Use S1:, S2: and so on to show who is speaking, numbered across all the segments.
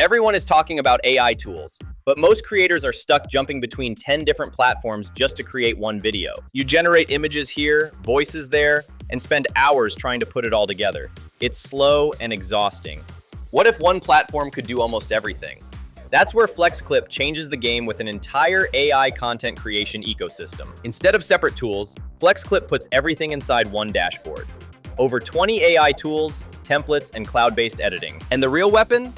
S1: Everyone is talking about AI tools, but most creators are stuck jumping between 10 different platforms just to create one video. You generate images here, voices there, and spend hours trying to put it all together. It's slow and exhausting. What if one platform could do almost everything? That's where FlexClip changes the game with an entire AI content creation ecosystem. Instead of separate tools, FlexClip puts everything inside one dashboard. Over 20 AI tools, templates, and cloud-based editing. And the real weapon?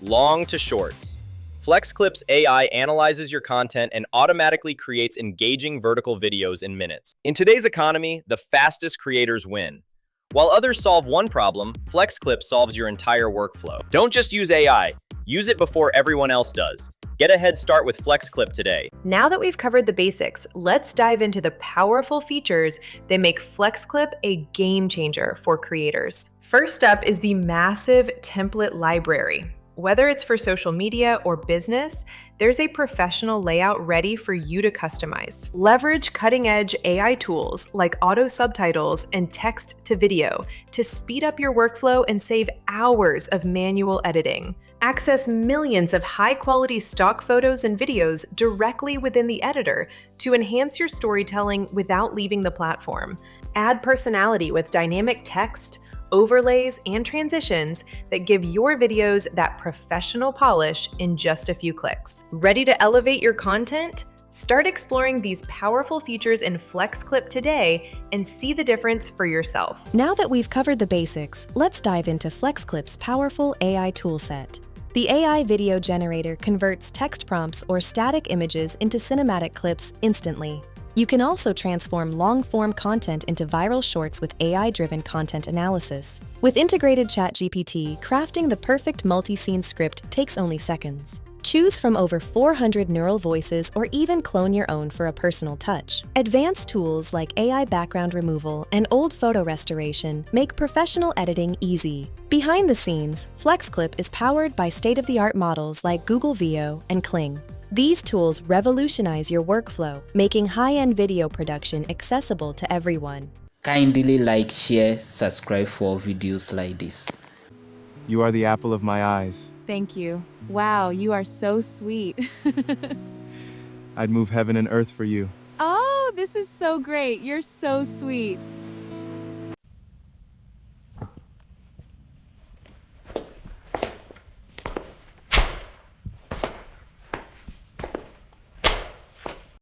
S1: Long to shorts. FlexClip's AI analyzes your content and automatically creates engaging vertical videos in minutes. In today's economy, the fastest creators win. While others solve one problem, FlexClip solves your entire workflow. Don't just use AI, use it before everyone else does. Get a head start with FlexClip today.
S2: Now that we've covered the basics, let's dive into the powerful features that make FlexClip a game changer for creators. First up is the massive template library. Whether it's for social media or business, there's a professional layout ready for you to customize. Leverage cutting-edge AI tools like auto subtitles and text to video to speed up your workflow and save hours of manual editing. Access millions of high-quality stock photos and videos directly within the editor to enhance your storytelling without leaving the platform. Add personality with dynamic text, overlays, and transitions that give your videos that professional polish in just a few clicks. Ready to elevate your content? Start exploring these powerful features in FlexClip today and see the difference for yourself.
S3: Now that we've covered the basics, let's dive into FlexClip's powerful AI toolset. The AI video generator converts text prompts or static images into cinematic clips instantly. You can also transform long-form content into viral shorts with AI-driven content analysis. With integrated ChatGPT, crafting the perfect multi-scene script takes only seconds. Choose from over 400 neural voices or even clone your own for a personal touch. Advanced tools like AI background removal and old photo restoration make professional editing easy. Behind the scenes, FlexClip is powered by state-of-the-art models like Google Veo and Kling. These tools revolutionize your workflow, making high-end video production accessible to everyone.
S4: Kindly like, share, subscribe for videos like this.
S5: You are the apple of my eyes.
S6: Thank you. Wow, you are so sweet.
S5: I'd move heaven and earth for you.
S6: Oh, this is so great. You're so sweet.